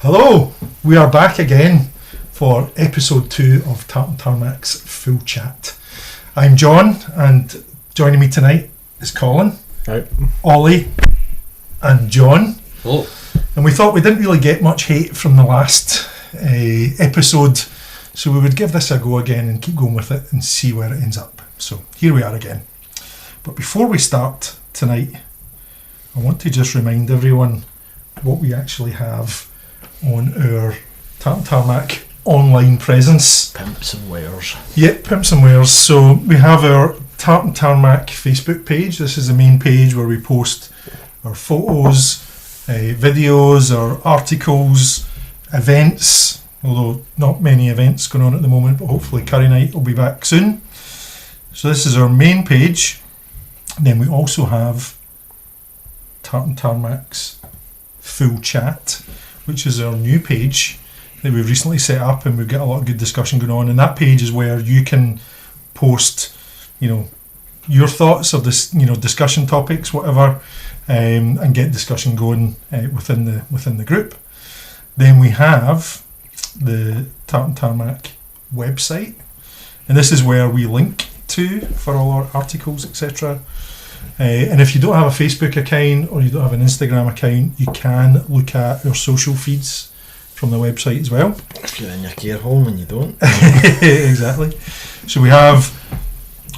Hello, we are back again for episode 2 of Tartan Tarmac's Full Chat. I'm John, and joining me tonight is Colin, Right. Ollie, and John. Oh. And we thought we didn't really get much hate from the last episode, so we would give this a go again and keep going with it and see where it ends up. So here we are again. But before we start tonight, I want to just remind everyone what we actually have on our Tartan Tarmac online presence. Pimps and wares. Yep, Pimps and Wares. So we have our Tartan Tarmac Facebook page. This is the main page where we post our photos, videos, our articles, events, although not many events going on at the moment, but hopefully Curry Night will be back soon. So this is our main page. And then we also have Tartan Tarmac's Full Chat, which is our new page that we've recently set up, and we've got a lot of good discussion going on. And that page is where you can post, your thoughts of this, discussion topics, whatever, and get discussion going within the group. Then we have the Tartan Tarmac website, and this is where we link to for all our articles, etc. And if you don't have a Facebook account or you don't have an Instagram account, you can look at our social feeds from the website as well. If you're in your care home and you don't. Exactly. So we have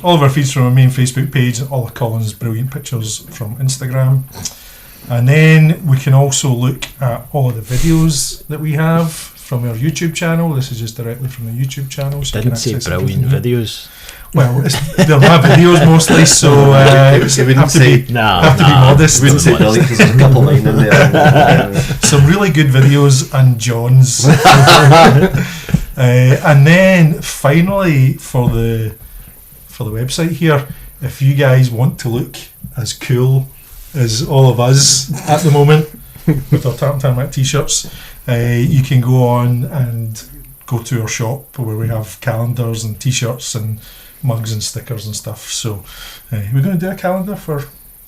all of our feeds from our main Facebook page and all of Colin's brilliant pictures from Instagram. And then we can also look at all of the videos that we have from our YouTube channel. This is just directly from the YouTube channel. So Didn't say brilliant videos. Well, they're my videos mostly, so have to be modest. Wouldn't say brilliant because there's a couple line in there. Some really good videos and John's. And then finally for the website here, if you guys want to look as cool as all of us at the moment with our Tartan Tarmac t-shirts, you can go on and go to our shop where we have calendars and t-shirts and mugs and stickers and stuff. So we're going to do a calendar for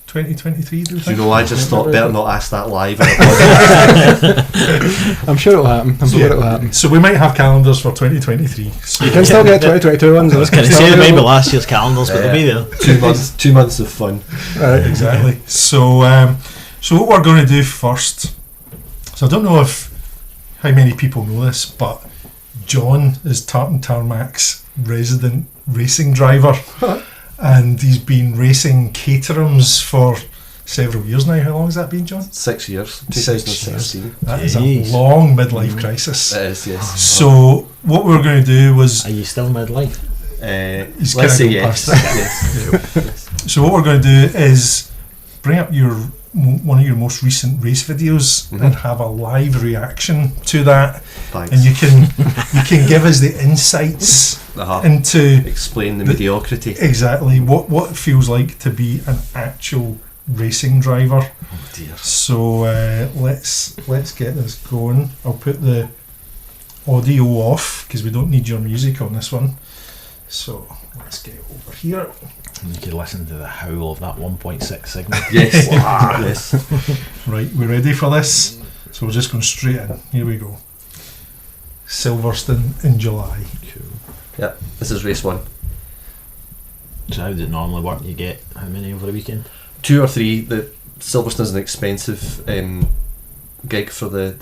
2023, do you think? I just thought better not ask that live. I'm sure it'll happen. So we might have calendars for 2023. So you can still get 2022 ones. I was going to say it might be last year's calendars, but they'll be there. 2 months of fun. Right, exactly. So what we're going to do first, so I don't know how many people know this, but John is Tartan Tarmac's resident racing driver, and he's been racing Caterhams for several years now. How long has that been, John? 6 years. 2016. That is a long midlife crisis. It is, yes. So what we were going to do was... Are you still midlife? Let's say yes. Yes. So what we're going to do is bring up one of your most recent race videos and have a live reaction to that. Thanks. And you can give us the insights into explain the mediocrity. Exactly what it feels like to be an actual racing driver. Oh dear. So let's get this going. I'll put the audio off because we don't need your music on this one. So let's get over here. And you could listen to the howl of that 1.6 signal. Yes. Wow. Yes. Right, we're ready for this. So we're just going straight in. Here we go. Silverstone in July. Cool. Yeah, this is race 1. So how does it normally work? You get how many over the weekend? 2 or 3. The Silverstone's an expensive gig for the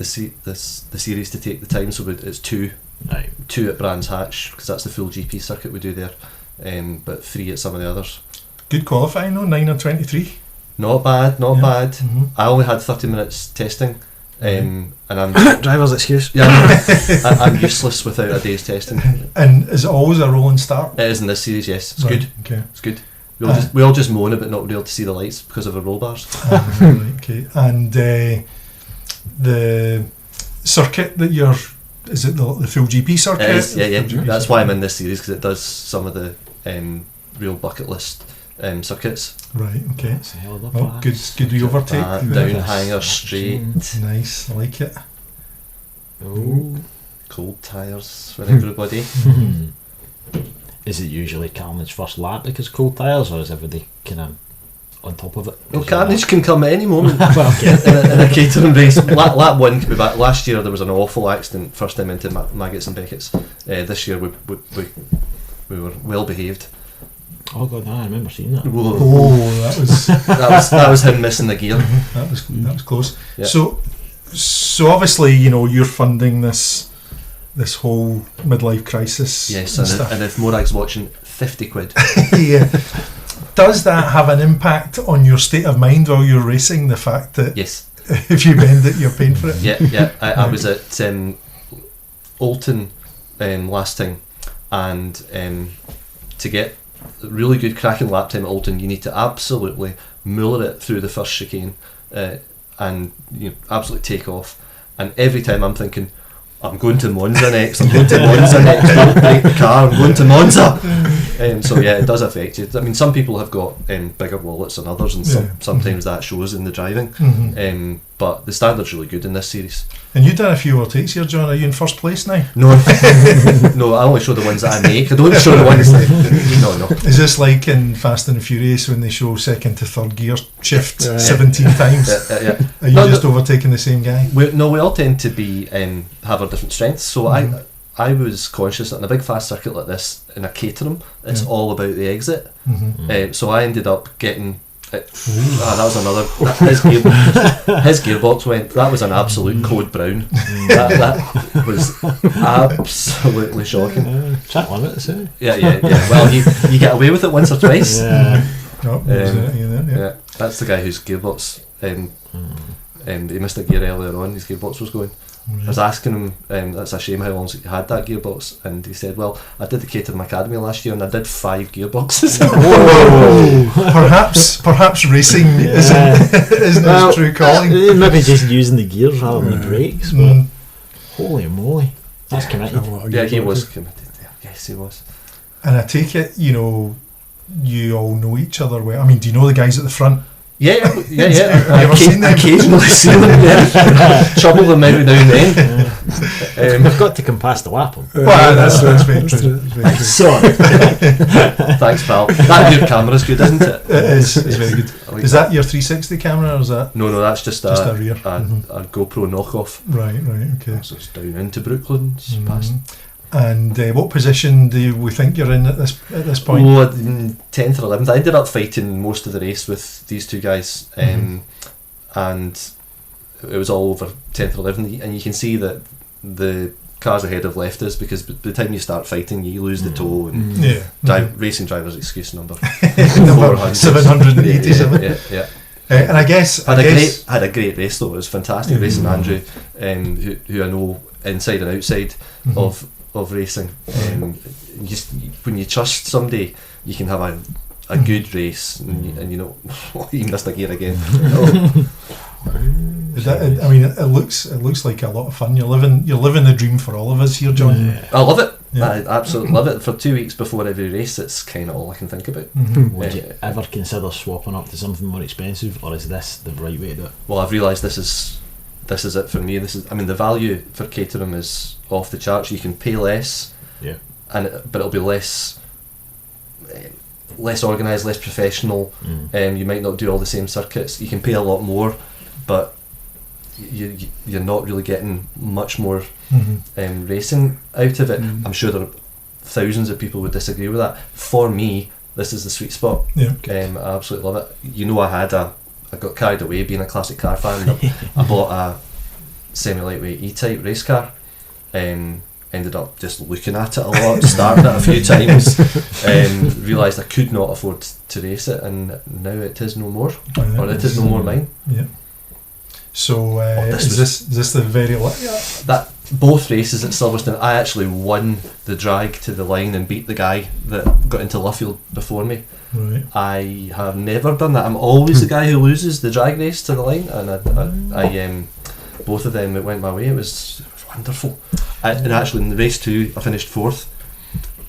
series to take the time, so it's 2. Right. 2 at Brands Hatch because that's the full GP circuit we do there, but 3 at some of the others. Good qualifying though, 9 or 23. Not bad. Mm-hmm. I only had 30 minutes testing, and I'm driver's excuse. Yeah, I'm useless without a day's testing. And is it always a rolling start? It is in this series, yes. It's right, good. Okay. It's good. We all just moan about not being able to see the lights because of our roll bars. Right, okay. And the circuit that you're... Is it the full GP circuit? It is, yeah. GP That's circuit. why I'm in this series, because it does some of the real bucket list circuits. Right, okay. It's a hell of a Well, pass. good wee overtake. Down hanger straight. Nice, I like it. Oh. Cold tyres for everybody. Is it usually Carnage's first lap because cold tyres, or is everybody kind of on top of it. Well, carnage can come at any moment Well, okay. in a Caterham race. Lap 1 could be back. Last year there was an awful accident, first time into Maggots and Beckett's. This year we were well behaved. Oh god, no, I remember seeing that. Whoa. Oh, that was that was him missing the gear. that was close. Yeah. So obviously, you're funding this whole midlife crisis. Yes, and stuff. and if Morag's watching, 50 quid. Yeah. Does that have an impact on your state of mind while you're racing? The fact that Yes. if you bend it, you're paying for it. Yeah. I was at Alton last time, and to get a really good cracking lap time at Alton, you need to absolutely muller it through the first chicane, and absolutely take off. And every time I'm thinking, I'm going to Monza next. Don't break the car. I'm going to Monza. So yeah, it does affect you. I mean, some people have got bigger wallets than others, and sometimes that shows in the driving. Mm-hmm. But the standard's really good in this series. And you've done a few overtakes here, John. Are you in first place now? No, no, I only show the ones that I make. I don't show the ones that. No. Is this like in Fast and the Furious when they show second to third gear shift 17 Yeah. times? Yeah. Are you just overtaking the same guy? We all tend to be have our different strengths. So I was conscious that in a big fast circuit like this, in a Caterham, it's all about the exit. Mm-hmm. So I ended up getting. That was another. His gearbox went. That was an absolute code brown. That was absolutely shocking. Track limits, eh? Yeah. Well, you get away with it once or twice. Yeah. Yeah, that's the guy whose gearbox. He missed a gear earlier on. His gearbox was going. I was asking him, that's a shame how long he had that gearbox, and he said, well, I did the Caterham Academy last year and I did 5 gearboxes. Perhaps racing isn't his true calling. Maybe just using the gears rather than the brakes, but holy moly, that's committed. Yeah, he was committed. Yeah, yes, he was. And I take it, you all know each other well. I mean, do you know the guys at the front? Yeah. Have you ever seen them? Occasionally seen them, yeah. Trouble them every now and then. We've got to compass the lap on. Well, that's very true. Sorry. Thanks, pal. That new camera's good, isn't it? It is. It's very good. Like Is that your 360 camera or is that No, that's just a a rear? a GoPro knockoff. Right, okay. So it's down into Brooklyn, past. And what position do we think you're in at this point? Oh, 10th or 11th. I ended up fighting most of the race with these two guys, and it was all over 10th or 11th. And you can see that the cars ahead have left us because by the time you start fighting, you lose the toe. And racing drivers' excuse number 787. Yeah. And I guess had a great race though. It was fantastic racing Andrew, who I know inside and outside of racing. When you trust somebody, you can have a good race, and he missed a gear again. It looks like a lot of fun. You're living the dream for all of us here, John. Yeah. I love it. Yeah. I absolutely love it. For 2 weeks before every race, it's kind of all I can think about. Would you ever consider swapping up to something more expensive, or is this the right way to do it? Well, I've realised this is it for me. The value for Caterham is off the charts. You can pay less, but it'll be less organised, less professional. You might not do all the same circuits. You can pay a lot more, but you're not really getting much more racing out of it. I'm sure there are thousands of people would disagree with that. For me, this is the sweet spot. I absolutely love it. I got carried away being a classic car fan. I bought a semi-lightweight E-Type race car. Ended up just looking at it a lot, started it a few times, realised I could not afford to race it, and now it is no more, or it is no more mine. Yeah. So is this the very that both races at Silverstone, I actually won the drag to the line and beat the guy that got into Luffield before me. Right. I have never done that. I'm always the guy who loses the drag race to the line, and I both of them, it went my way. It was wonderful. And actually in the race 2 I finished 4th,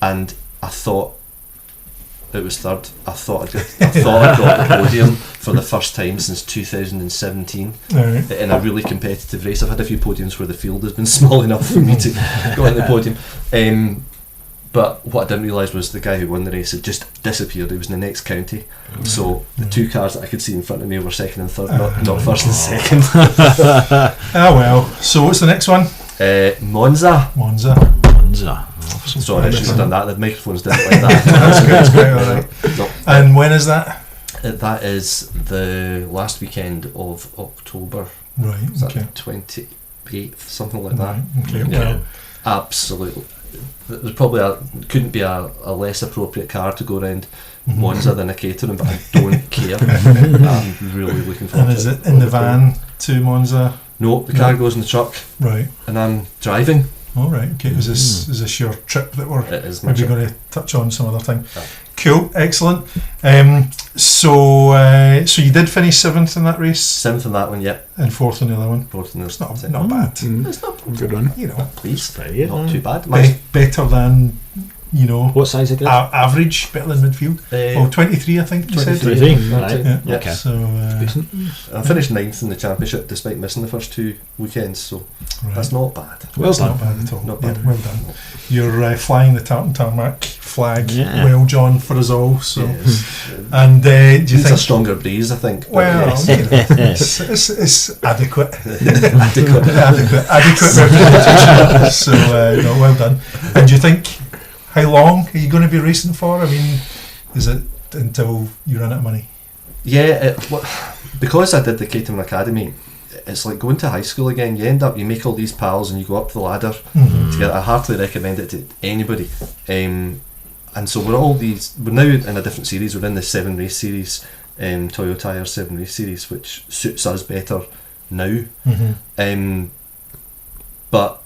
and I thought it was 3rd. I thought I got the podium for the first time since 2017 in a really competitive race. I've had a few podiums where the field has been small enough for me to go on the podium, But what I didn't realise was the guy who won the race had just disappeared. He was in the next county. So the two cars that I could see in front of me were second and third, not first and second. Well. So what's the next one? Monza. Sorry, I should have done that. The microphones didn't like that. That's great, alright. No. And when is that? That is the last weekend of October. Right, Is that okay. 28th, something like that. Right, okay, Yeah. well. Absolutely. There's probably couldn't be a less appropriate car to go around Monza than a Caterham, but I don't care. I'm really looking forward And to is it in the van to Monza? No, the car goes in the truck Right. and I'm driving. All right, okay. Is this your trip that we're It is my maybe trip. going to touch on some other time? Yeah. Cool, excellent. So you did finish 7th in that race 7th in that one, yeah. and 4th in the other one. 4th in the It's not bad. It's not Good one. You know, please. Right, Not too bad. better than, you know, What size it is? average, better than midfield. Oh, 23, I think you said. 23, right. Yeah. Yeah. Okay. So Decent. I finished 9th in the championship despite missing the first 2 weekends, so right. that's not bad. Well That's done. not bad at all. Not Yeah, bad. well done. You're flying the Tartan Tarmac flag Yeah. well, John, for us all. So, Yes. and do you Needs a think? stronger breeze, I think. but Well, yes. you know, it's adequate. Adequate. adequate representation. So, no, well done. And do you think, how long are you going to be racing for? I mean, is it until you run out of money? Yeah, because I did the Caterham Academy, it's like going to high school again. You make all these pals and you go up the ladder together. I heartily recommend it to anybody. And so we're now in a different series. We're in the 7 race series, Toyo Tire 7 race series, which suits us better now. But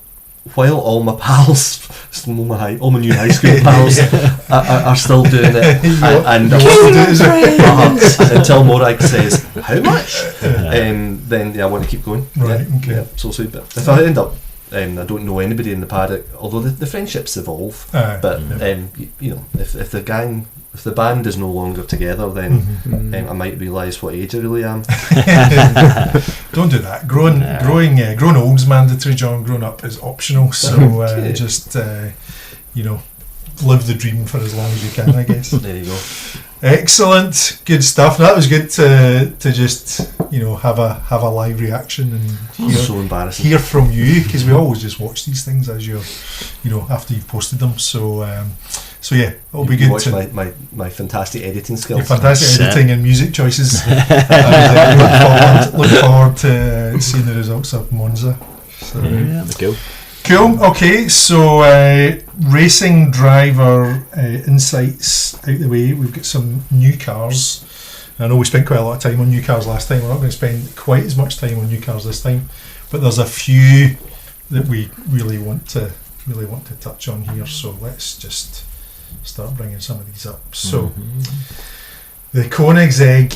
while all my pals, all my new high school pals are still doing it, and until Morag says how much, then I want to keep going. Right, okay. Yeah, so but if I end up, I don't know anybody in the paddock, although the friendships evolve. But you know, if the band is no longer together, then I might realise what age I really am. Don't do that. Growing old's mandatory, John. Growing up is optional. So just you know, live the dream for as long as you can, I guess. There you go. Excellent, good stuff. That was good to just, you know, have a live reaction and So embarrassing. hear from you, because we always just watch these things as you're, you know, after you've posted them. So yeah, it'll be good Watch to my fantastic editing your skills. fantastic editing and music choices. And, look forward to seeing the results of Monza. So. Yeah, that's cool. Cool. Okay, so racing driver insights out the way. We've got some new cars. I know we spent quite a lot of time on new cars last time. We're not going to spend quite as much time on new cars this time, but there's a few that we really want to touch on here. So let's just start bringing some of these up. So the Koenigsegg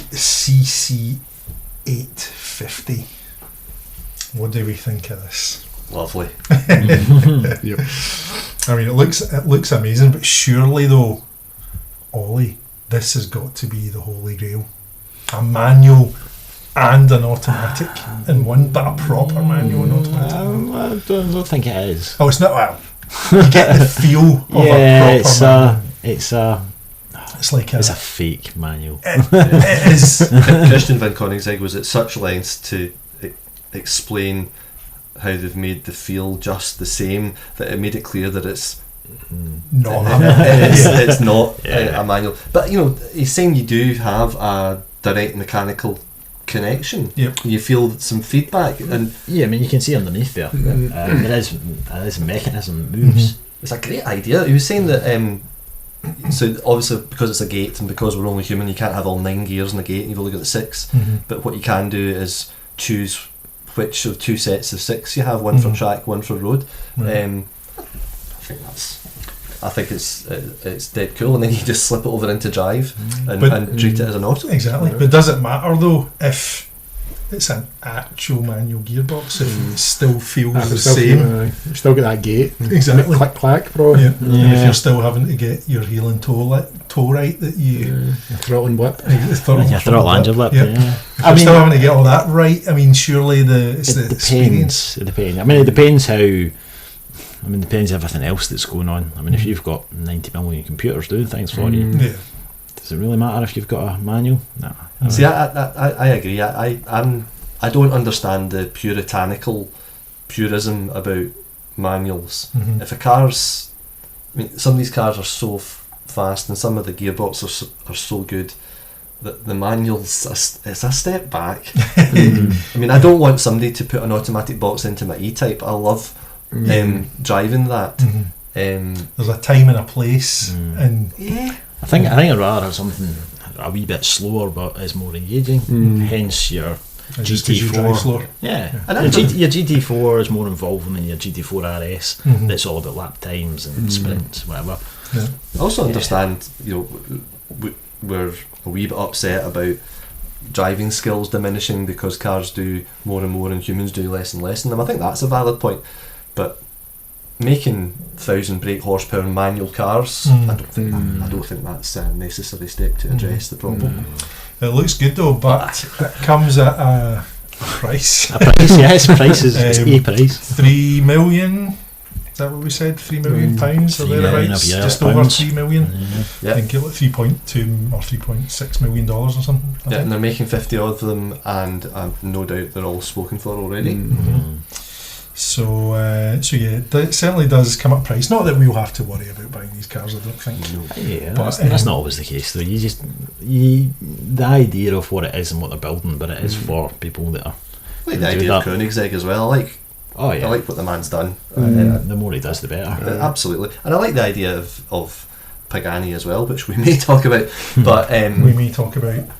CC850. What do we think of this? Lovely. Yep. I mean, it looks amazing, but surely though, Ollie, this has got to be the holy grail. A manual and an automatic in one, but a proper manual and automatic. I don't think it is. Oh, it's not. Well, you get the feel of a proper manual. It's like It's a fake manual. it is. Christian Van Koenigsegg was at such lengths to explain how they've made the feel just the same, that it made it clear that it's not. it's not a manual. But you know, he's saying you do have a direct mechanical connection. Yep. You feel some feedback, and Yeah, I mean, you can see underneath there. There is a mechanism that moves. it's a great idea. He was saying that so obviously because it's a gate and because we're only human, you can't have all 9 gears in a gate and you've only got the 6. But what you can do is choose which of 2 sets of 6 you have, one for track, one for road. Right. I think it's dead cool, and then you just slip it over into drive and treat it as an auto. Exactly. But does it matter though if it's an actual manual gearbox, if it still feels the same? You've still got that gate. Exactly. Click clack, bro. Yeah. And if you're still having to get your heel and toe right, that you Throttle and whip. Throttle and your lip. Yeah. Yeah. If you're still having to get all that right, I mean, surely it's the It experience. depends. I mean, it depends how I mean, depends everything else that's going on. I mean, if you've got 90 million computers doing things for you, Yeah. does it really matter if you've got a manual? No. See, I agree. I don't understand the purism about manuals. Mhm. If a car's, I mean, some of these cars are so fast, and some of the gearboxes are so good that the manuals it's a step back. I mean, I don't want somebody to put an automatic box into my E-Type. I love driving that. Mhm. There's a time and a place, and Yeah. I think I'd rather have something a wee bit slower but is more engaging. Hence your just 'cause you drive GT4. slower. Yeah, And your GT4 is more involving than your GT4 RS. Mhm. That's all about lap times and sprints, whatever. Yeah. I also understand, we're a wee bit upset about driving skills diminishing because cars do more and more and humans do less and less in them. I think that's a valid point, but making 1,000 brake horsepower manual cars, I don't think that's a necessary step to address the problem. It looks good though, but it comes at a price. A price, yes, price is it's a price. 3 million. Is that what we said? £3 million pounds or 3 million thereabouts? of Just pounds. over 3 million. Yeah. I think it like 3.2 or $3.6 million or something. I Yeah, think. and they're making 50 of them, and no doubt they're all spoken for already. So yeah, it certainly does come up price. Not that we'll have to worry about buying these cars, I don't think. Yeah, But, that's not always the case though. The idea of what it is and what they're building, but it is for people that are. I like the do idea of that. Koenigsegg as well. Oh yeah, I like what the man's done. the more he does, the better. Absolutely, and I like the idea of Pagani as well, which we may talk about. But We may talk about in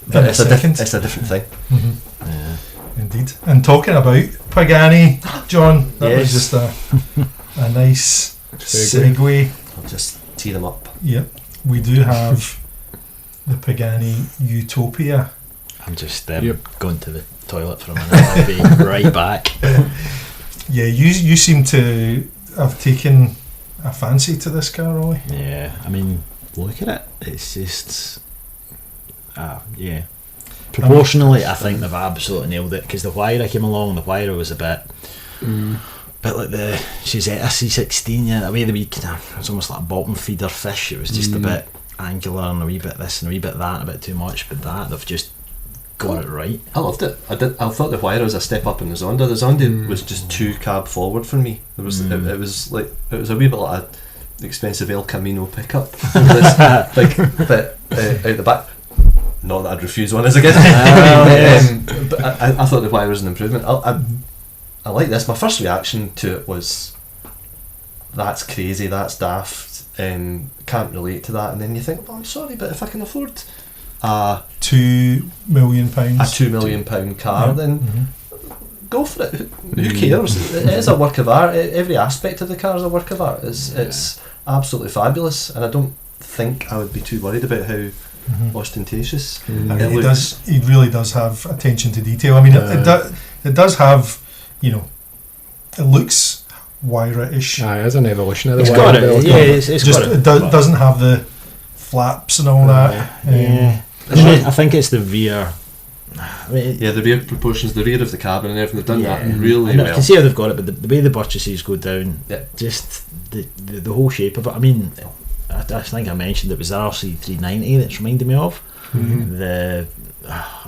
but a it's a second. it's a different thing. Mhm. Yeah. Indeed. And talking about Pagani, John, that was Yes. just a nice segue. I'll just tee them up. Yep. We do have the Pagani Utopia. I'm just Yep. going to the toilet for a minute. I'll be right back. Yeah, you seem to have taken a fancy to this car, Ollie. Yeah, I mean, look at it. It's just, yeah. Proportionally, I think they've absolutely nailed it, because the Huayra came along. The Huayra was a bit like the Chizetta C16. Yeah, the way the wee kind of, it was almost like a bottom feeder fish. It was just a bit angular and a wee bit this and a wee bit that, and a bit too much. But that they've just got it right. I loved it. I thought the Huayra was a step up in the Zonda. The Zonda was just too cab forward for me. It was it was a wee bit like an expensive El Camino pickup. This big bit out the back. Not that I'd refuse one as a gift. But I thought the Huayra was an improvement. I like this. My first reaction to it was, that's crazy, that's daft, can't relate to that. And then you think, well, I'm sorry, but if I can afford a £2 million. £2 million car, Yeah. then go for it. Who cares? It is a work of art. Every aspect of the car is a work of art. It's absolutely fabulous, and I don't think I would be too worried about how ostentatious I mean, it he looks. really does have attention to detail. I mean, it does have, it looks Huayra-ish. Aye, it's an evolution of the It's Huayra got it. build. Yeah, it's Just got it. it but- doesn't have the flaps and all that. Yeah. I think it's the rear. I mean, Yeah, the rear proportions, the rear of the cabin and everything, they've done that I really know, I well. can see how they've got it, but the way the buttresses go down, Yeah. just the whole shape of it. I mean, I think I mentioned it was the RC390 that's reminded me of. I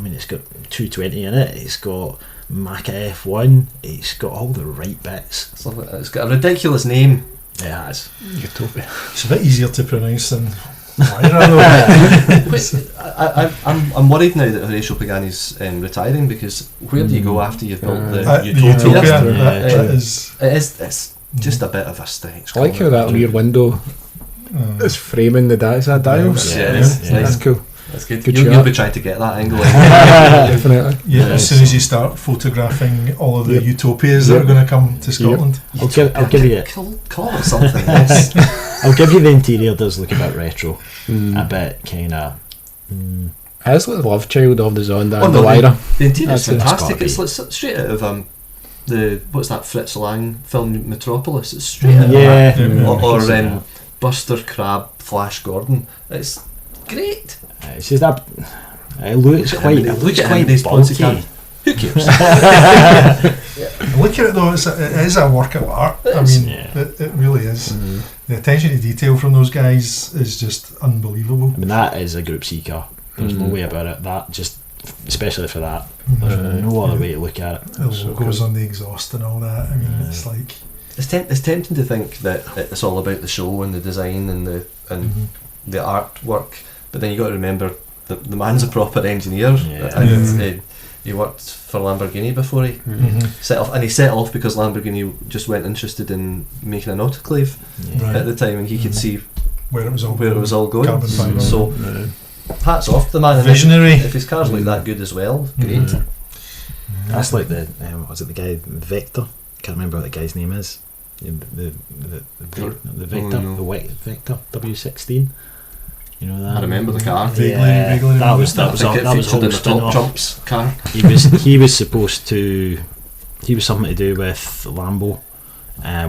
mean, it's got 220 in it. It's got Maca F1. It's got all the right bits. It's got a ridiculous name. Yeah, it's Utopia. It's a bit easier to pronounce than Huayra, though. Wait, I'm worried now that Horatio Pagani's retiring, because where do you go after you've built the The Utopia? Utopia, Yeah. that is. It's just a bit of a stretch. I like how that rear window is framing the dials. Yeah, Yeah, it's yeah. nice. That's cool. That's good. Good You'll shot. be trying to get that angle. Definitely. Yeah, as soon as you start photographing all of the Yep. Utopias that are going to come to Scotland. I'll give you it. Call it something. Yes. I'll give you the interior does look a bit retro, a bit kind of. It's like the love child of the Zonda Oh, and no, the Huayra. The interior's That's fantastic. gotta It's be. like straight out of the what's that Fritz Lang film Metropolis. It's straight out of Yeah, Yeah. or Buster Crab Flash Gordon. It's great. it's just that it looks Look at quite. him, It look looks at him, quite these bulky. Who cares? Look at it though, it is a work of art. I mean, it really is. The attention to detail from those guys is just unbelievable. I mean, that is a Group C car. There's no way about it. That just, especially for that, there's no other way to look at it. The logos on the exhaust and all that. I mean, it's like it's tempting to think that it's all about the show and the design and the artwork, but then you got to remember the man's a proper engineer, and he worked for Lamborghini before he set off, and he set off because Lamborghini just weren't interested in making an autoclave at the time, and he could see where it was all going. Carbon fibre. So hats off to the man. Visionary. If his car's like that good as well, great. That's like the was it the guy Vector? Can't remember what the guy's name is. The Vector, Vector W16. You know that? I remember the car. Vaguely that was I think it featured in the Top Trumps car. He was supposed to. He was something to do with Lambo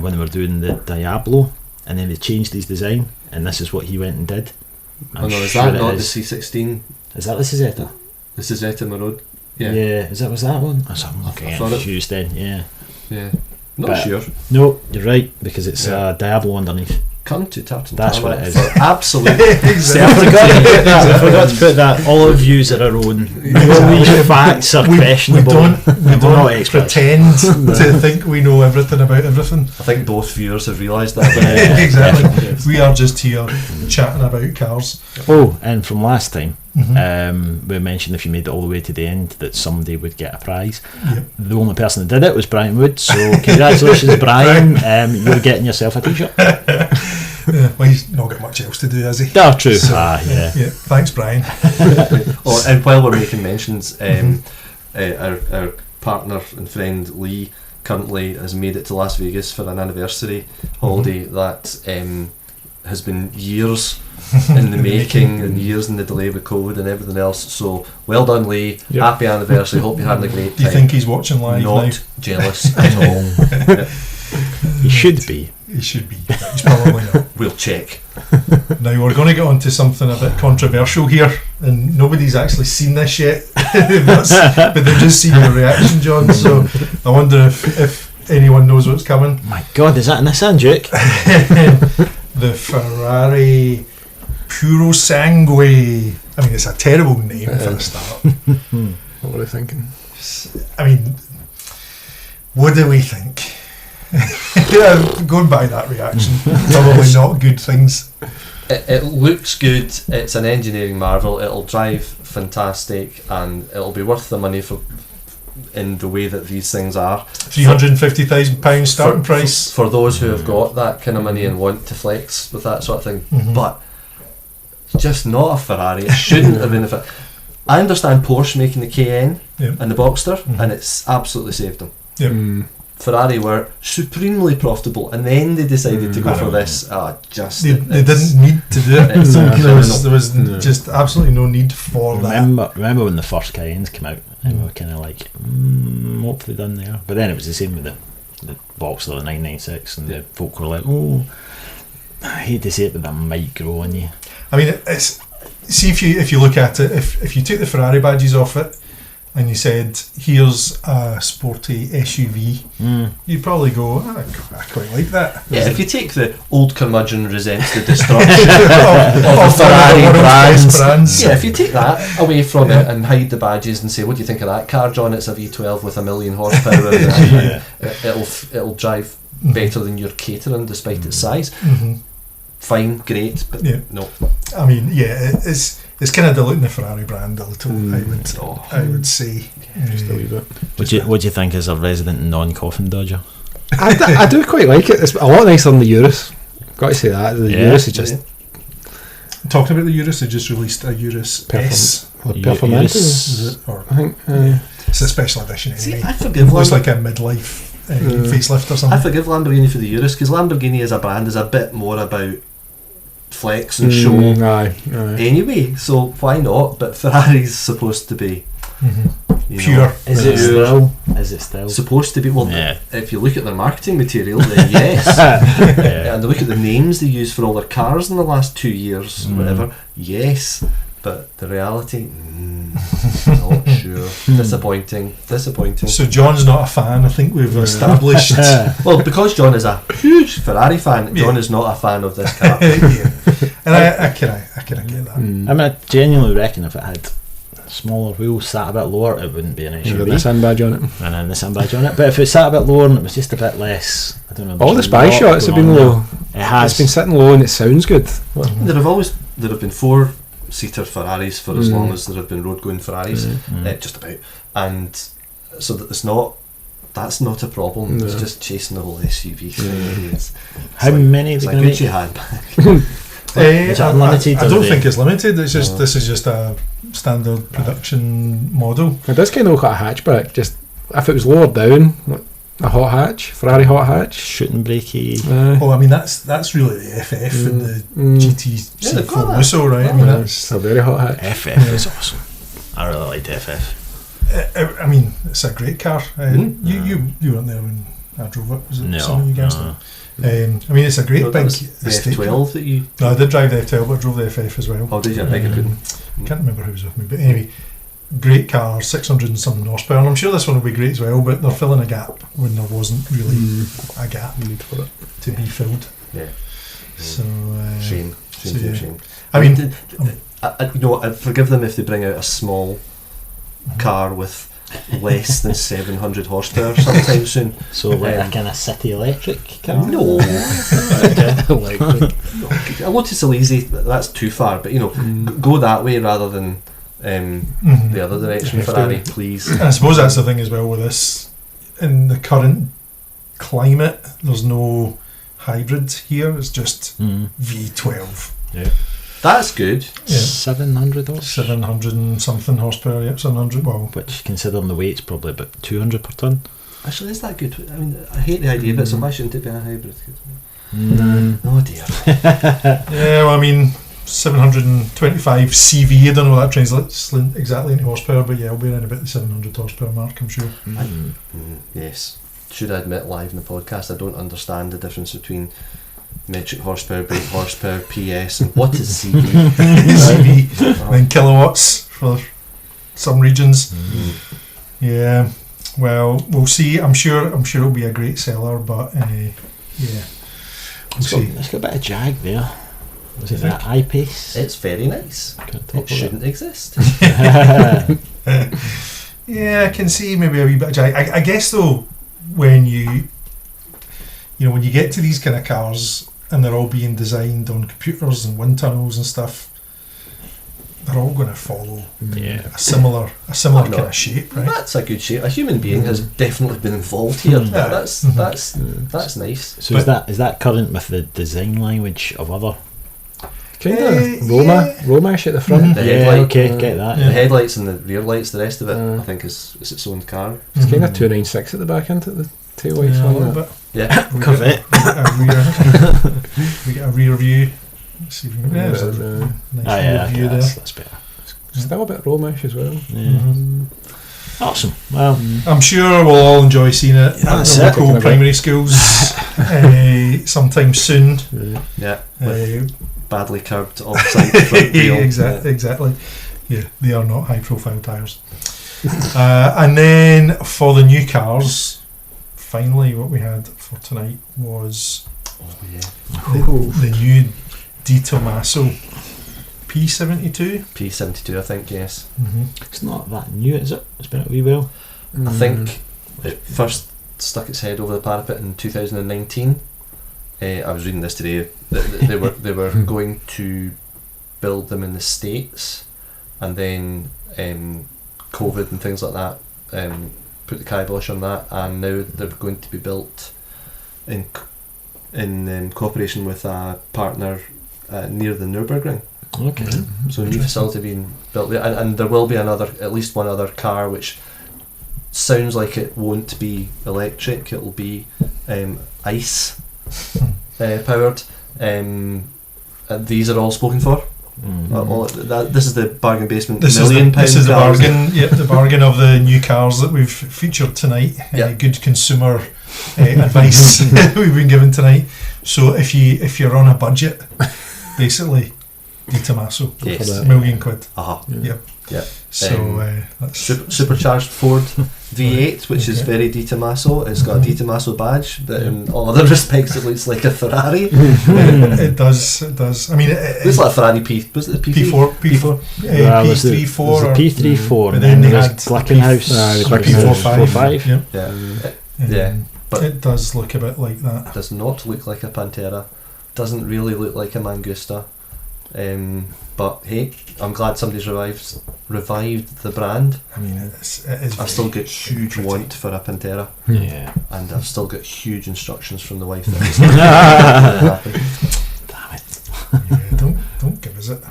when they were doing the Diablo, and then they changed his design, and this is what he went and did. Is that not the C16? Is that the Cizeta? The Cizeta Maraude? Yeah. Was that one? I'm looking confused then. Yeah. Not sure. No, you're right, because it's Diablo underneath. Come to Tartan That's Tarmac what it is. for absolute. I forgot to put that. All our views are our own. No these facts are questionable. We don't pretend to think we know everything about everything. I think both viewers have realised that. Exactly. We are just here chatting about cars. Oh, and from last time, we mentioned if you made it all the way to the end that somebody would get a prize. The only person that did it was Brian Wood, so congratulations Brian. You're getting yourself a t-shirt. Well, he's not got much else to do, has he? Oh, true. So, thanks Brian. And while we're making mentions, our partner and friend Lee currently has made it to Las Vegas for an anniversary holiday that has been years in the making and years in the delay with COVID and everything else. So well done, Lee. Happy anniversary. Hope you're having a great time. Do you think he's watching live now? Not jealous at all. He should be. He should be. He's probably not. We'll check. Now we're going to get on to something a bit controversial here, and nobody's actually seen this yet, but they've just seen your reaction, John. So I wonder if anyone knows what's coming. My God, is that a Nissan Duke? The Ferrari Puro Sangue. I mean, it's a terrible name for a start. What were they thinking? I mean, what do we think? Going by that reaction, probably not good things. It looks good. It's an engineering marvel. It'll drive fantastic, and it'll be worth the money for in the way that these things are. £350,000 starting price for those who have got that kind of money and want to flex with that sort of thing. But it's just not a Ferrari. It shouldn't have been a Ferrari. I understand Porsche making the Cayenne and the Boxster, and it's absolutely saved them. Ferrari were supremely profitable, and then they decided to go for this. They didn't need to do it. There was just absolutely no need for that. Remember when the first Cayennes came out, and we were kind of like, what have they done there? But then it was the same with the Boxster, the 996, and the folk were like, I hate to say it, but that might grow on you. I mean, it's see if you look at it, if you take the Ferrari badges off it, and you said, here's a sporty SUV, you'd probably go, I quite like that. Yeah, if you take the old curmudgeon resents the destruction of Ferrari brands. Yeah, if you take that away from it and hide the badges and say, what do you think of that car, John? It's a V12 with 1 million horsepower and it'll drive better than your Caterham despite its size. Fine, great, but no. I mean, it's kind of diluting the Ferrari brand a little. I would say just a wee bit. What do you think as a resident non-coffin dodger? I do quite like it. It's a lot nicer than the Urus. Got to say that the Urus is just. Talking about the Urus, they just released a Urus S. Performante, is it? I think it's a special edition. Anyway. See, I forgive it looks like a midlife facelift or something. I forgive Lamborghini for the Urus because Lamborghini as a brand is a bit more about flex and show anyway, so why not? But Ferrari's supposed to be pure. Is it still supposed to be? Well, if you look at their marketing material, then yes. And look at the names they use for all their cars in the last 2 years, whatever, yes. But the reality, Not sure. Disappointing. So John's not a fan. I think we've established. Well, because John is a huge Ferrari fan, John is not a fan of this car. And I can get that. I mean, I genuinely reckon if it had smaller wheels, sat a bit lower, it wouldn't be an You've got SUV. the sandbag on it. And then the sandbag on it. But if it sat a bit lower and it was just a bit less, I don't know. All the there's a spy lot shots have going been on low. there. It has. It's been sitting low and it sounds good. There have been 4-seater Ferraris for as long as there have been road-going Ferraris, just about. And so that that's not a problem. No. It's just chasing the whole SUV thing. How many are It's they like going Gucci to handbag. Is it unlimited? I or don't they- think it's limited. It's just this is just a standard production model. It does kind of look like a hatchback. Just if it was lowered down, like a hot hatch, Ferrari hot hatch. shooting brakey. Well, I mean that's really the FF and the Yeah, they've got GT4 that. Musso, right? I mean that's. It's a very hot hatch. FF is awesome. I really liked FF. I mean, it's a great car. You weren't there when I drove it. Was it No, some of you guys? no. I mean, it's a great No, that big was the estate. F12 that you. No, I did drive the F12, but I drove the FF as well. Oh, did you? I beg your pardon. Can't remember who was with me, but anyway, great car, 600 and something horsepower. And I'm sure this one will be great as well, but they're filling a gap when there wasn't really a gap Need for it. to be filled. Yeah. So Shame. so, yeah. Shame. I mean, I'd forgive them if they bring out a small car with less than 700 horsepower sometime soon. So like a kind of city electric car? No. Electric. A Lotus Elise, that's too far, but go that way rather than the other direction, Ferrari, please. and I suppose that's the thing as well with this. In the current climate, there's no hybrid here. It's just V12. Yeah. That's good. Yeah. 700 horse? 700 and something horsepower. Yep, 700. Well, Which, considering the weight's probably about 200 per tonne. Actually, is that good? I mean, I hate the idea of it, so why shouldn't it be a hybrid? Oh dear. yeah. Well, I mean, 725 CV. I don't know what that translates exactly into horsepower, but yeah, it'll be around about the 700 horsepower mark, I'm sure. Yes. Should I admit live in the podcast, I don't understand the difference between metric horsepower, brake horsepower, PS, and what is CV? CV, and then kilowatts for some regions. Yeah. Well, we'll see. I'm sure it'll be a great seller, but yeah, we'll see. It's got a bit of jag there. Was it that eyepiece? It's very nice. It shouldn't exist. Yeah, I can see maybe a wee bit of jag. I guess though, when you when you get to these kind of cars and they're all being designed on computers and wind tunnels and stuff, they're all going to follow a similar kind of shape, right? That's a good shape. A human being has definitely been involved here. That's nice. So is that current with the design language of other? Kind of Roma-ish at the front. The headlight, okay, get that. the headlights and the rear lights, the rest of it, I think is its own car. It's kind of 296 at the back, isn't it? The tail lights Yeah, a on little that. bit. Yeah. Corvette. We get a rear view. Let's see if we can, Yeah, there's a nice rear view there. That's better. Still a bit Roma-ish as well. Yeah. Awesome. Well, I'm sure we'll all enjoy seeing it at That's the it. local primary schools sometime soon. Yeah. Uh, Badly curbed off-site front wheel. Exactly. Yeah, they are not high-profile tyres. And then for the new cars, finally, what we had for tonight was the new Di Tommaso P72. P72, I think, yes. it's not that new, is it? It's been a wee while. I think it first stuck its head over the parapet in 2019. I was reading this today. They were going to build them in the States, and then COVID and things like that put the kibosh on that, and now they're going to be built in cooperation with a partner near the Nürburgring. Okay. So a new facility being built there, and there will be at least one other car which sounds like it won't be electric. It will be ICE powered. These are all spoken for. This is the bargain basement. This is the bargain. Yep, the bargain of the new cars that we've featured tonight. Good consumer advice we've been given tonight. So if you're on a budget, basically, Di Tommaso. Yes. £1 million. Yeah. Yep. So that's Supercharged Ford V8, which is very Di Tommaso. It's got a Di Tommaso badge, but in all other respects it looks like a Ferrari. it does. I mean, It looks like a Ferrari was it the P4, P34, or P34, but then they there's had Glickenhaus, the P45. Yeah. But it does look a bit like that. it does not look like a Pantera. Doesn't really look like a Mangusta. But hey, I'm glad somebody's revived the brand. I mean, it is I've still got huge pretty. want for a Pantera, Yeah. and I've still got huge instructions from the wife. That Yeah, don't give us it.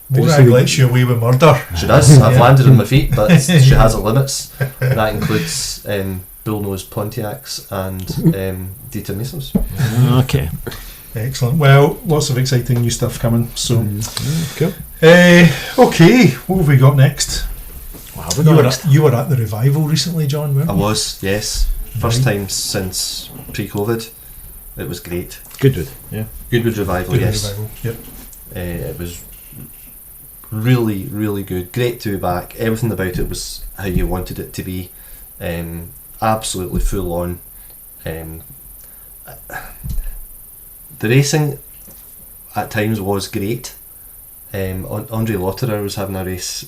Did you Morag see lets you away with murder. she does. I've Yeah. landed on my feet, but she has her limits. That includes bullnose Pontiacs and Di Tommasos. Okay. Excellent. Well, lots of exciting new stuff coming. So, Cool. okay, what have we got next? Wow, we got next. You were at the revival recently, John, weren't I you? was, yes. First Right. time since pre-COVID. It was great. Goodwood. Yeah. Goodwood Revival, Good yes. revival. Yep. It was really, really good. Great to be back. Everything about it was how you wanted it to be. Absolutely full on. The racing at times was great. Andre Lotterer was having a race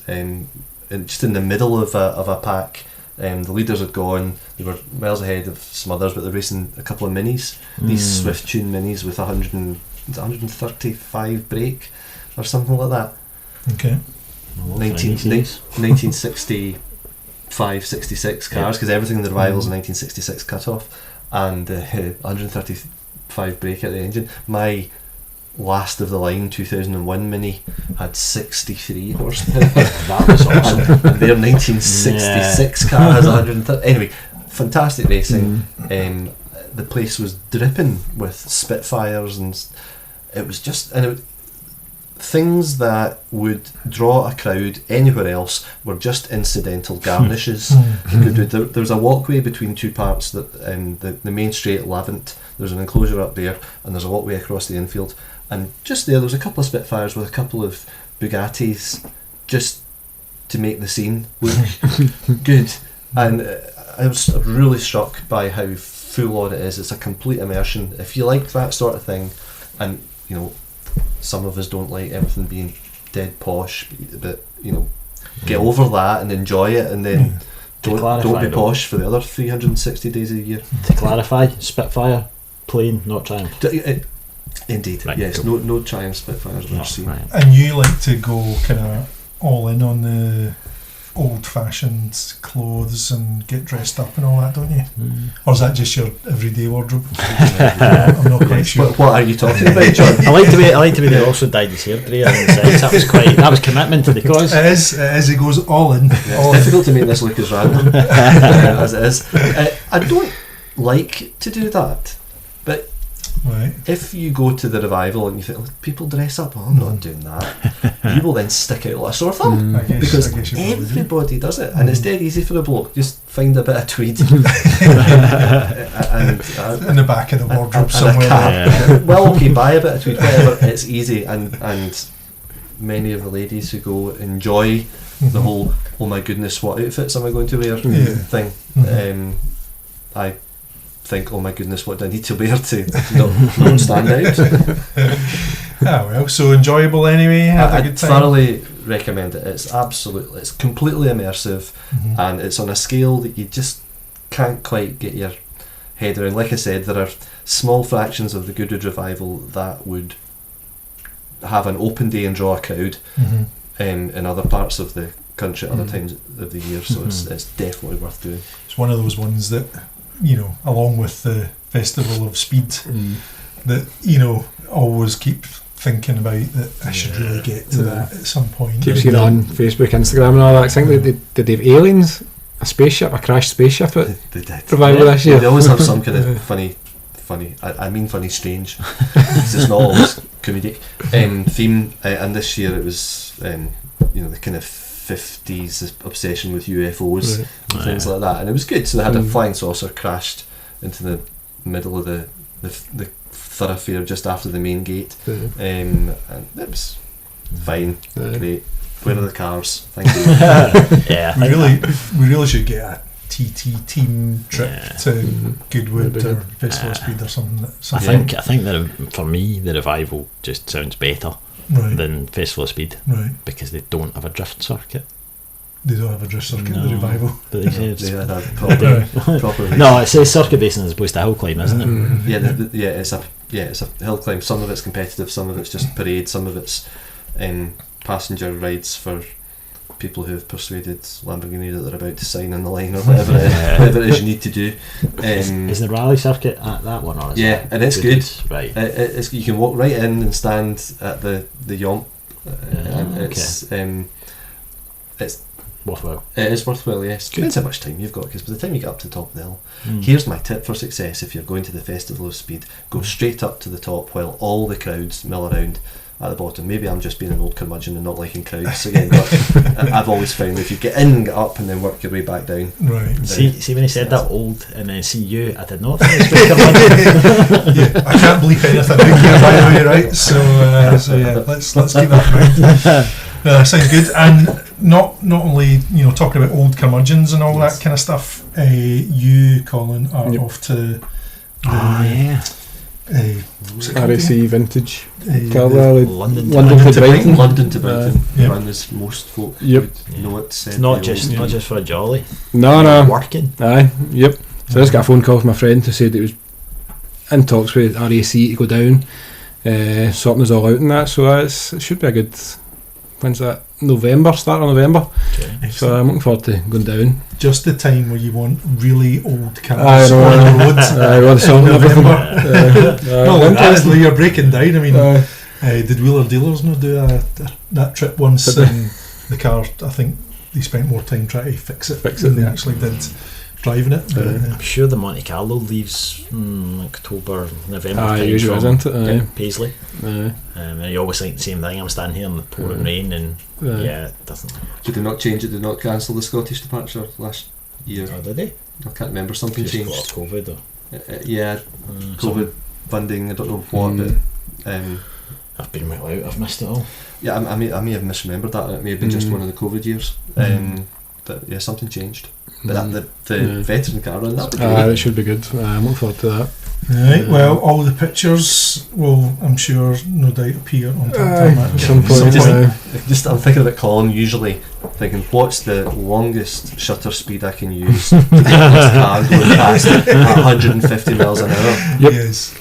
just in the middle of a pack. The leaders had gone. They were miles ahead of some others, but they're racing a couple of minis. These Swift Tune minis with 135 brake or something like that. Okay. 1965, 66 cars, because everything in the revival is a 1966 cut off, and 135 brake at the engine. My last of the line 2001 Mini had 63 horsepower. That was awesome. And their 1966 car has 130. Anyway, fantastic racing. The place was dripping with Spitfires, and it was just things that would draw a crowd anywhere else were just incidental garnishes. There was a walkway between two parts, that the main straight Lavant. There's an enclosure up there, and there's a walkway across the infield. And just there was a couple of Spitfires with a couple of Bugattis, just to make the scene look good. And I was really struck by how full on it is. It's a complete immersion. If you like that sort of thing, and some of us don't like everything being dead posh, but get over that and enjoy it, and then don't be posh for the other 360 days a year. To clarify, Spitfire, plane, not Triumph. Indeed, Right, yes. cool. No Triumph Spitfires I've ever seen. Right. And you like to go kind of all in on the old-fashioned clothes and get dressed up and all that, don't you? Or is that just your everyday wardrobe? I'm not quite sure. What are you talking about, John? I like to be there. Also dyed his hair grey on the sides. That was commitment to the cause. It is. He goes all in. Yeah, all it's in. difficult to make this look as random as it is. I don't like to do that, but Right. if you go to the revival and you think, people dress up, I'm not doing that, you will then stick out like a sore thumb, I guess because you probably do. everybody does it, and it's dead easy for a bloke. Just find a bit of tweed and In the back of the wardrobe and a somewhere. cap. Yeah. Well, okay, buy a bit of tweed, whatever. It's easy, and many of the ladies who go enjoy the whole "oh my goodness, what outfits am I going to wear" Yeah. thing. I think, oh my goodness, what do I need to wear to not stand out? So enjoyable anyway. Have a I good time. thoroughly recommend it. It's completely immersive, Mhm. and it's on a scale that you just can't quite get your head around. Like I said, there are small fractions of the Goodwood Revival that would have an open day and draw a crowd Mhm. in other parts of the country at other times of the year, so it's definitely worth doing. It's one of those ones that, along with the Festival of Speed, that always keep thinking about, that I should really get to that at some point. Keep seeing it on Facebook, Instagram and all that. I think did they have aliens? A spaceship, a crashed spaceship at They did. Revival this year. They always have some kind of funny, I mean funny, strange, it's not always comedic theme, and this year it was the kind of 50s obsession with UFOs and things like that, and it was good. So they had a flying saucer crashed into the middle of the thoroughfare just after the main gate, and it was Fine, Yeah. great. Where are the cars? Thank you. Yeah, I We think we really should get a TT team trip Yeah. to Goodwood Maybe or good. Festival of Speed or something. I something. think that for me the revival just sounds better Right, than Festival of Speed right. because they don't have a drift circuit. They don't have a drift circuit. No. The revival. But they say They it's, had a proper no, it says circuit based as opposed to hill climb, isn't it? Mm. yeah, it's a hill climb. Some of it's competitive, some of it's just parade, some of it's passenger rides for people who have persuaded Lamborghini that they're about to sign on the line or whatever whatever it is you need to do. Is the rally circuit at that one or is Yeah, that and it's good. Right. It's, you can walk right in and stand at the yomp. And okay. It's Worthwhile. it is worthwhile. Yes, Good. depends how much time you've got. Because by the time you get up to the top of the hill, Mm. here's my tip for success: if you're going to the Festival of Speed, go straight up to the top while all the crowds mill around at the bottom. Maybe I'm just being an old curmudgeon and not liking crowds again, but I've always found that if you get in and get up and then work your way back down. Right. See when he said that old and then see you, I did not think it was Yeah, I can't believe anything out here, by the way, right? So yeah, let's keep that going. Sounds good. And not only talking about old curmudgeons and all Yes. that kind of stuff. You, Colin, are Yep. off to the yeah. what's it called RAC again? Vintage The- car rally. London London to Brighton. London to Brighton. Yeah. Run as most folk Yep. would know it. Said Not the just old- for a jolly. No, no. Working. Aye, yep. So I just got a phone call from my friend who said he was in talks with RAC to go down, sorting us all out and that. So it should be a good. When's that? November, start of November. Okay. So I'm looking forward to going down. Just the time where you want really old I cars know. on the road. Well, the song and everything. No, honestly, you're breaking down. I mean, Aye. did Wheeler Dealers not do that trip once? The car, I think they spent more time trying to fix it than they actually did driving it. But, I'm sure the Monte Carlo leaves October, November Aye, time usually, from isn't it? Aye. Paisley. Aye. And you always think the same thing. I'm standing here in the pouring rain and Aye. yeah, it doesn't. Did they not change it? Did they not cancel the Scottish departure last year? Oh, did they? I can't remember. Something Just changed. got COVID or Yeah, COVID funding. I don't know what, Mm. but I've been well out. I've missed it all. yeah, I may have misremembered that. It may have been just Mm. one of the COVID years. But yeah, something changed. But Mm. the Yeah. veteran car run, that'll be Aye, great. it should be good. I'm looking forward to that. right, well, all the pictures will, I'm sure, no doubt appear on Aye, Tartan at some point. Just- aye. Just I'm thinking about Colin usually thinking, what's the longest shutter speed I can use to get this car going past at 150 miles an hour? Yep. Yes.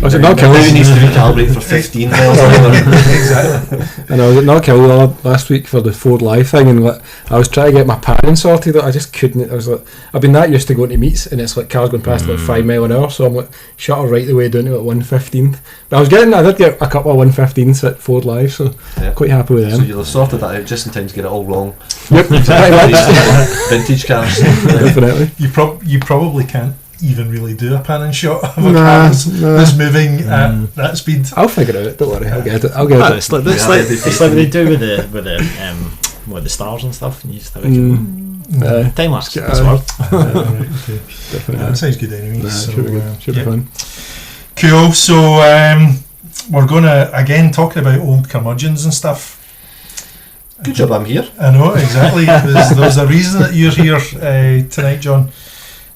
Was it Now- not now killing? it needs to recalibrate for 15 miles an hour. Exactly. And I was at Knockhill last week for the Ford Live thing, and like, I was trying to get my panning sorted. I just couldn't. I was like, I've been that used to going to meets, and it's like cars going past like 5 mile an hour. So I'm like, shut her right the way down to like 115. But I did get a couple of 115s at Ford Live, so Yeah. quite happy with So them. you'll have sorted that out just in time to get it all wrong. Yep, pretty much. Vintage cars. Definitely. You probably can't even really do a pan and shot of a Nah, car nah. that's moving at that speed. I'll figure it out. Don't worry, I'll get it. I'll get it. It's like what they do with the stars and stuff. And you just have Aye. time lapse. Yeah. That's work. Right, okay. Definitely. That sounds good anyway. Nah, so, should be good. Should be yeah. fun. Cool. So we're going to again talking about old curmudgeons and stuff. Good job I'm here. I know exactly. There's a reason that you're here tonight, John.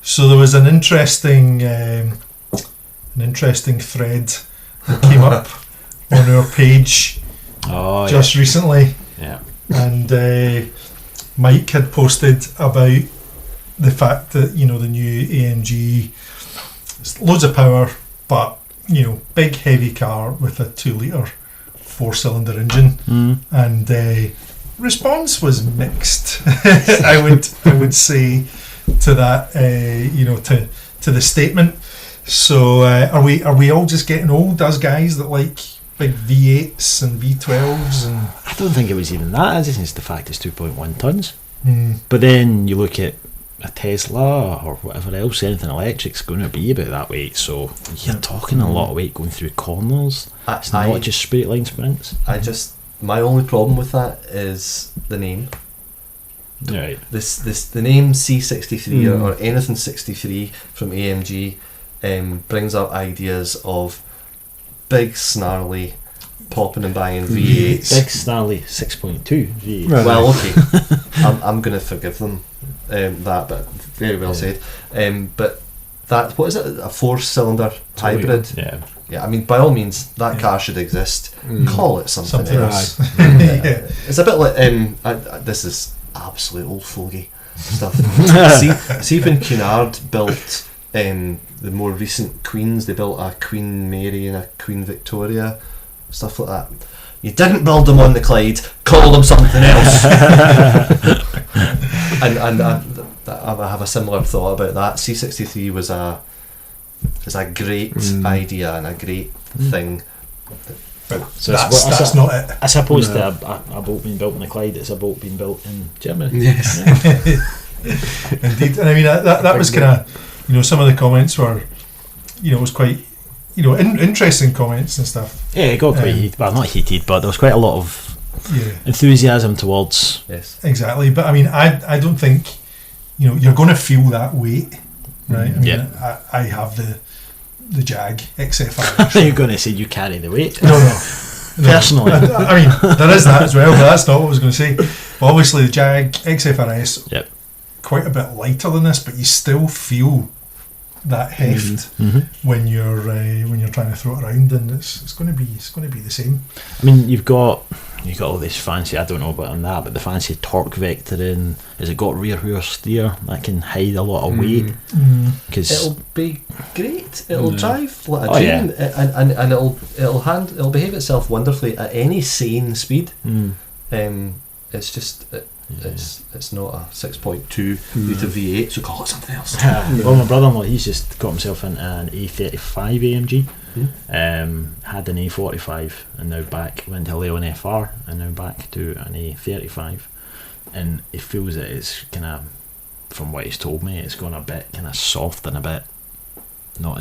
So there was an interesting thread that came up on our page Oh, just recently, yeah. and Mike had posted about the fact that the new AMG, it's loads of power, but big heavy car with a 2-litre 4-cylinder engine, and response was mixed. I would say to that, to the statement. So are we all just getting old as guys that like big V8s and V12s and? I don't think it was even that. I just think it's the fact it's 2.1 tons. Hmm. But then you look at a Tesla or whatever else, anything electric's going to be about that weight. So you're talking a lot of weight going through corners. It's not just straight line sprints. My only problem with that is the name. Right. The name C63 or anything 63 from AMG brings up ideas of big, snarly, popping and banging V8s. Big Stanley 6.2 V8. Right. Well, okay, I'm going to forgive them that, but very well said. But that, what is it? A 4-cylinder hybrid. Yeah. Yeah, I mean, by all means, that car should exist. Call it something else. Yeah. It's a bit like this is absolute old fogey stuff. see when Cunard built the more recent Queens, they built a Queen Mary and a Queen Victoria, stuff like that. You didn't build them on the Clyde, call them something else. and I have a similar thought about that. C63 was a great idea and a great thing. But So that's not it. As opposed to a boat being built in the Clyde, it's a boat being built in Germany. Yes. Indeed. And I mean, that was kind of, some of the comments were, it was quite, interesting comments and stuff. Yeah, it got quite heated. Well, not heated, but there was quite a lot of Yeah. enthusiasm towards. Yes. Exactly. But I mean, I don't think, you're going to feel that weight, right? I mean, Yeah. I have the Jag XFI. You're going to say you carry the weight. No. Personally. I mean, there is that as well, but that's not what I was going to say. But obviously, the Jag XFRS, Yep. quite a bit lighter than this, but you still feel that heft when you're trying to throw it around, and it's going to be the same. I mean, you've got all this fancy, I don't know about on that, but the fancy torque vectoring. Has it got rear wheel steer that can hide a lot of weight? Because It'll be great. It'll drive like a Oh, dream, and it'll behave itself wonderfully at any sane speed. It's just it's not a 6.2 litre V8, so call it something else. well, my brother-in-law, he's just got himself into an A35 AMG. Had an A45 and now went to a Leon FR and now back to an A35, and he feels that it's kind of, from what he's told me, it's gone a bit kind of soft and a bit not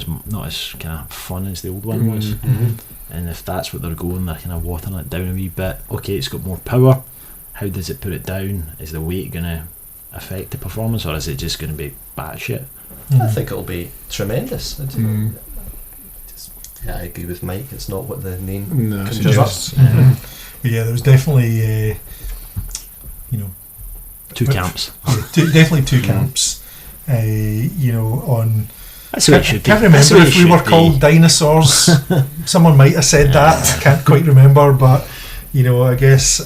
as kind of fun as the old one was. And if that's what they're going, they're kind of watering it down a wee bit. Okay, it's got more power. How does it put it down? Is the weight going to affect the performance, or is it just going to be batshit? I think it'll be tremendous. I agree with Mike. It's not what the name conjures up. But yeah, there was definitely Two camps. definitely two camps. On. That's the way it should be. Can't remember That's the way if it we should were be. called dinosaurs. Someone might have said that. Can't quite remember, but I guess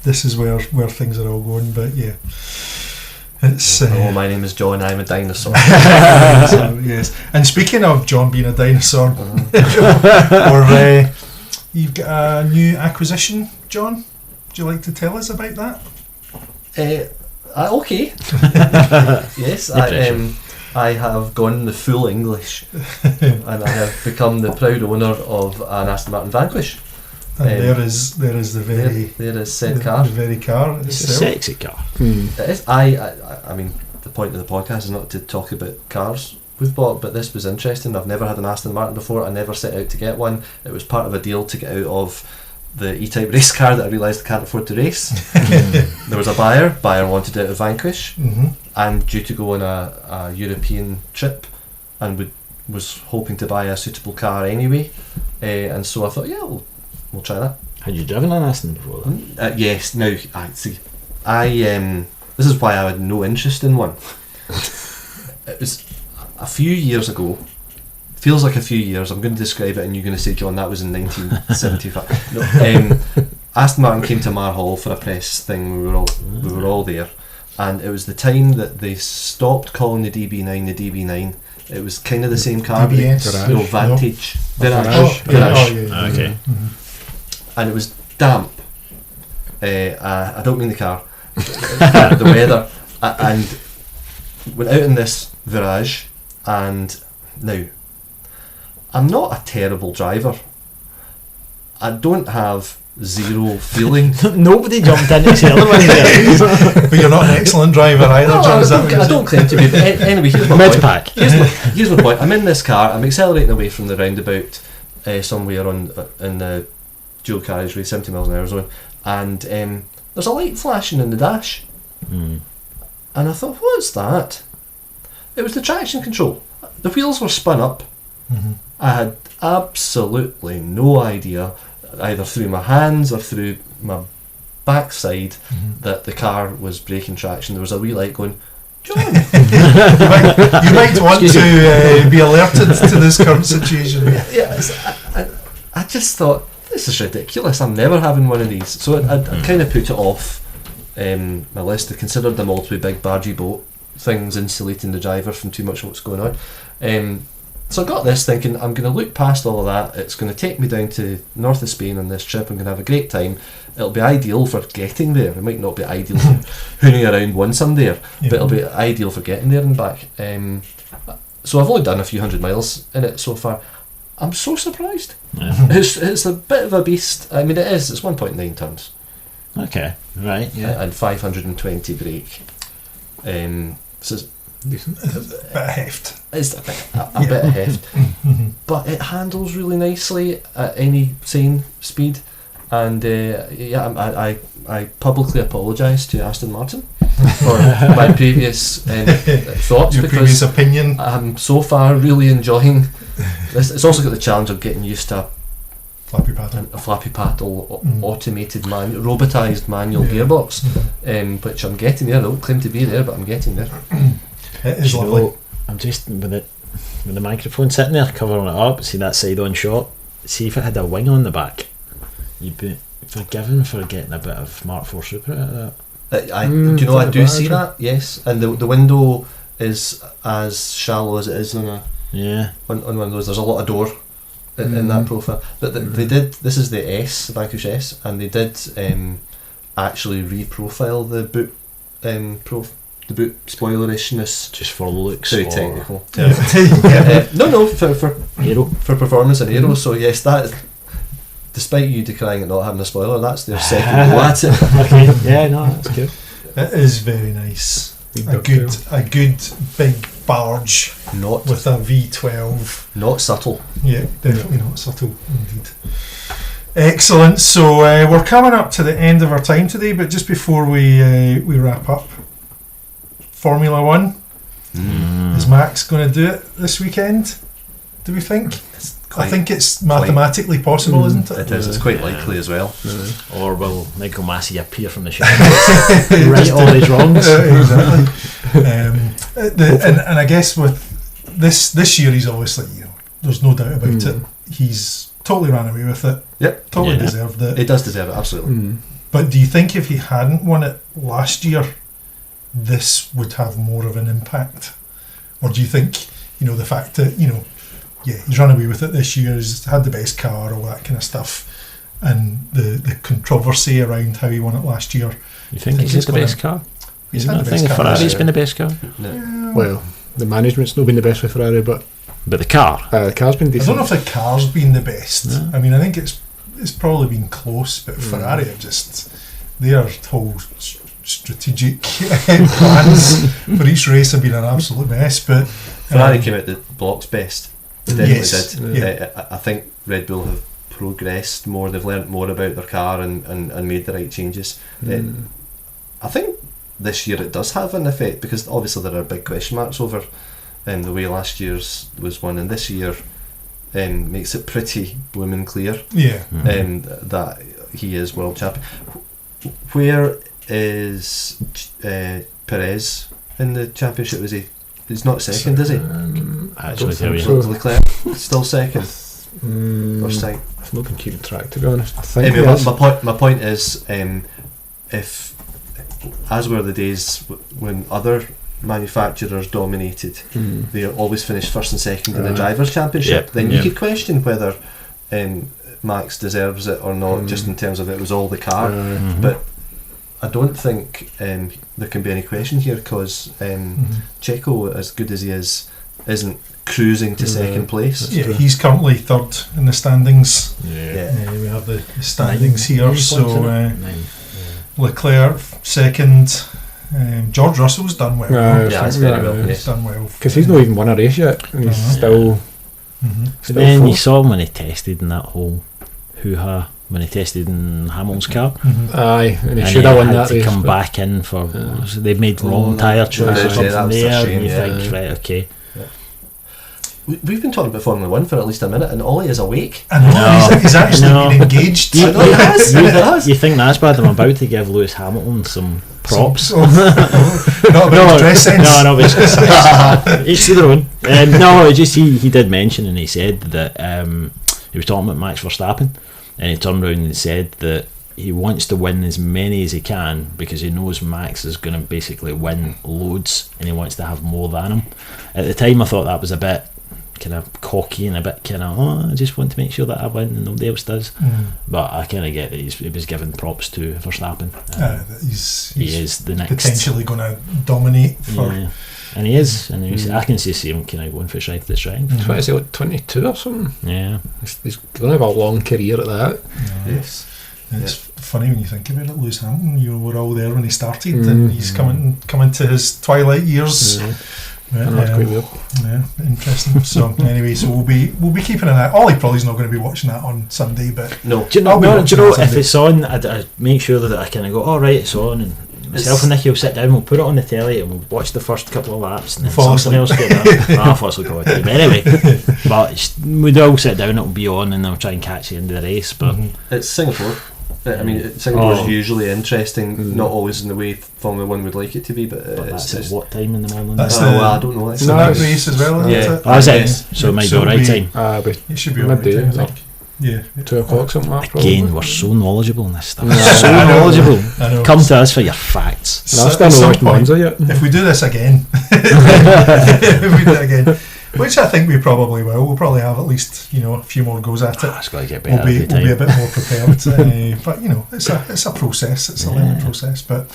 this is where things are all going. But yeah, it's. Hello, my name is John. I'm a dinosaur. So, yes. And speaking of John being a dinosaur, you've got a new acquisition, John. Would you like to tell us about that? Okay. Yes, I have gone the full English, and I have become the proud owner of an Aston Martin Vanquish. And there is the very there is said car. The very car It's a itself. sexy car. It is. I mean, the point of the podcast is not to talk about cars we've bought, but this was interesting. I've never had an Aston Martin before. I never set out to get one. It was part of a deal to get out of the E-Type race car that I realised I can't afford to race. There was a buyer wanted out of Vanquish. I'm due to go on a European trip and was hoping to buy a suitable car anyway, and so I thought, yeah, we'll try that. Had you driven an Aston before that? Yes. Now, this is why I had no interest in one. It was a few years ago. Feels like a few years. I'm going to describe it and you're going to say, John, that was in 1975. No, Aston Martin came to Mar Hall for a press thing. We were all there, and it was the time that they stopped calling the DB9 the DB9. It was kind of the same car, DBS? but Vantage. Virage. Virage. Okay. And it was damp. I don't mean the car, the weather. And went out in this Virage, and now I'm not a terrible driver. I don't have zero feeling. Nobody jumped in to say other one there. But you're not an excellent driver either, No, John. Is that I what you're don't claim to be. But anyway, here's my Mid point. pack. Here's my point. I'm in this car. I'm accelerating away from the roundabout somewhere in the dual carriageway, 70 miles an hour zone, and there's a light flashing in the dash. And I thought, what's that? It was the traction control. The wheels were spun up. I had absolutely no idea, either through my hands or through my backside, that the car was breaking traction. There was a wee light going, John. You might want to be alerted to this current situation. Yes, I just thought, this is ridiculous. I'm never having one of these. So I kind of put it off my list. I considered them all to be big bargy boat things, insulating the driver from too much of what's going on. So I got this thinking, I'm going to look past all of that. It's going to take me down to north of Spain on this trip. I'm going to have a great time. It'll be ideal for getting there. It might not be ideal for hooning around once I'm there, but it'll be ideal for getting there and back. So I've only done a few hundred miles in it so far. I'm so surprised. Yeah. It's a bit of a beast. I mean, it is. It's 1.9 tons. Okay, right, yeah. And 520 brake. So Decent. A bit of heft. it's a bit of heft, but it handles really nicely at any sane speed. And I publicly apologise to Aston Martin for my previous thoughts, Your because previous opinion. I'm so far really enjoying this. It's also got the challenge of getting used to Flappy paddle. a flappy paddle automated robotised manual gearbox, which I'm getting there. I don't claim to be there, but I'm getting there. It is You lovely. know, I'm just with the microphone sitting there covering it up. See that side on shot. See if it had a wing on the back, you'd be forgiven for getting a bit of Mark IV Super out of that. Do you know, I do see actually. that, yes, and the window is as shallow as it is on one of those. There's a lot of door in that profile, but they did. This is the S, the Vanquish S, and they did actually reprofile the boot the boot spoilerishness. Just for looks. Very or technical. Yeah. No, for Aero. for performance and aero. So yes, that. Despite you decrying it not having a spoiler, that's their second go at it. Okay, yeah, no, that's good. It is very nice. Big A ducktail. good big barge Not with a V12. not subtle. Yeah, definitely not subtle indeed. Excellent. So we're coming up to the end of our time today, but just before we wrap up, Formula One, is Max going to do it this weekend? Do we think? I think it's mathematically possible, isn't it? It is. It's quite likely as well. Or will Michael Massey appear from the shadows, right all his wrongs? Exactly. And I guess with this year, he's obviously, there's no doubt about it. He's totally ran away with it. Yep. Totally Yeah. deserved it. It does deserve it, absolutely. But do you think if he hadn't won it last year, this would have more of an impact? Or do you think, the fact that, he's run away with it this year, he's had the best car, all that kind of stuff, and the controversy around how he won it last year. You think Think he's it's the gonna- best car? He's Isn't had that the thing best car Ferrari's this been the best car? No. Well, the management's not been the best with Ferrari, but But the car. the car's been I decent. don't know if the car's been the best. No. I mean, I think it's probably been close, but Ferrari have just, their whole strategic plans for each race have been an absolute mess. But Ferrari came out the blocks best. They definitely Yes, did. yeah. I think Red Bull have progressed more. They've learnt more about their car and made the right changes. I think this year it does have an effect, because obviously there are big question marks over the way last year's was won, and this year makes it pretty blooming clear yeah, that he is world champion. Where is Perez in the championship? Is he? He's not second, is he? Actually, tell you. so. Leclerc still second. First time. I've not been keeping track, to be honest. I think Anyway, that's- my point is, if, as were the days when other manufacturers dominated, they always finished first and second in the drivers' championship. Yep, Then you yeah. could question whether Max deserves it or not, just in terms of it was all the car. But I don't think there can be any question here, because Checo, as good as he is, isn't cruising to second place. yeah, he's currently third in the standings. Yeah. We have the standings here. 9 So points, isn't it? 9. Leclerc second. George Russell's done well. Yeah, that's very well. He's Yes. done well. Because he's not even won a race yet, and he's Uh-huh. still. Mhm. But then you saw him when he tested in that whole hoo-ha, when he tested in Hamilton's car. Mhm. Aye, and he And should have won had that to race. come but- back in for so they've made Oh, wrong tyre choice or yeah, that something was a there, shame, and you yeah. think, right, okay. we've been talking about Formula 1 for at least a minute, and Ollie is awake. I know, No. he's actually No. been engaged. I know, he has. He has. You think that's bad? I'm about to give Lewis Hamilton some props. Not about his dress sense. No, but each to their own. No, just he did mention, and he said that he was talking about Max Verstappen, and he turned around and said that he wants to win as many as he can because he knows Max is going to basically win loads, and he wants to have more than him. At the time, I thought that was a bit kind of cocky and a bit kind of, I just want to make sure that I win and nobody else does. But I kind of get that he was giving props to Verstappen. He is the next, potentially going to dominate for. Yeah. And he is, and I can see him kind of going for strength to strength. He's what, is he, like 22 or something? Yeah, He's going to have a long career at that. Yes. It's funny when you think about it. Lewis Hamilton, you were all there when he started, and he's coming to his twilight years. I know, it's quite weird. Yeah, interesting. So anyway, so we'll be keeping an eye. Ollie probably's not going to be watching that on Sunday, but No. do you know, I'll be watching on if Sunday. it's on, I'd make sure that I kind of go, all right, it's on, and myself and Nicky will sit down, we'll put it on the telly, and we'll watch the first couple of laps, and then Fall something else asleep. get done. I'll fall asleep all the time. But anyway, but we'd all sit down, it'll be on, and I'll try and catch the end of the race. But It's Singapore. I mean, Singapore's usually interesting, not always in the way Formula 1 would like it to be, but that's it's at what time in the morning? That's I don't know. it's the night race as well, isn't Yeah. it? Oh, is it? Yes. So it might So be right it'll time. But It should be alright, midday, I think. Yeah. 2 o'clock something like that. Again, probably. we're so knowledgeable in this stuff. Yeah. So I know. knowledgeable. I know. Come to us for your facts. No, I've At still some not watched point, Monza yet. If we do this again, if we do it again, which I think we probably will. We'll probably have at least a few more goes at it. It's got to get better We'll every be time. a bit more prepared. But it's a process. It's a learning process. But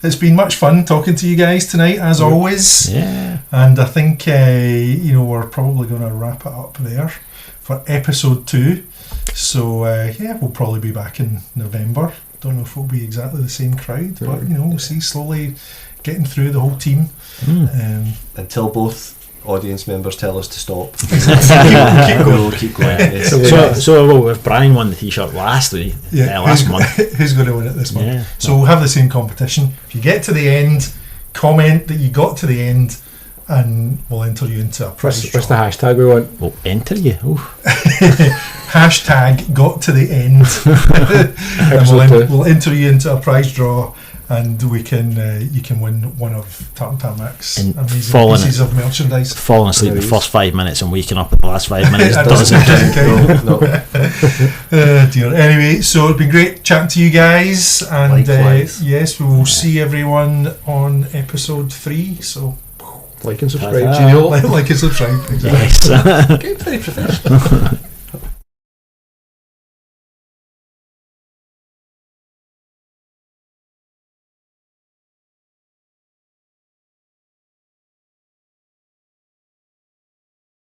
it's been much fun talking to you guys tonight, as always. Yeah. And I think we're probably going to wrap it up there for episode 2. So we'll probably be back in November. Don't know if it'll be exactly the same crowd, but we'll see. Slowly getting through the whole team. Until both audience members tell us to stop. Keep going. We'll keep going. Yes. So if Brian won the t-shirt last month, who's going to win it this month? Yeah. So we'll have the same competition. If you get to the end, comment that you got to the end, and we'll enter you into a prize What's the draw. Oh, hashtag we want? we'll enter you. Ooh. Hashtag got to the end. And we'll enter you into a prize draw, and you can win one of Tartan Tarmac's And amazing falling pieces of merchandise. Falling asleep the Nice. first 5 minutes and waking up in the last 5 minutes That doesn't doesn't count. count. No. Dear. Anyway, so it's been great chatting to you guys, and Likewise. yes, we will see everyone on episode 3. So Like and subscribe. Ta-ta. Genial. like and subscribe. Exactly. Yes. Okay, very professional.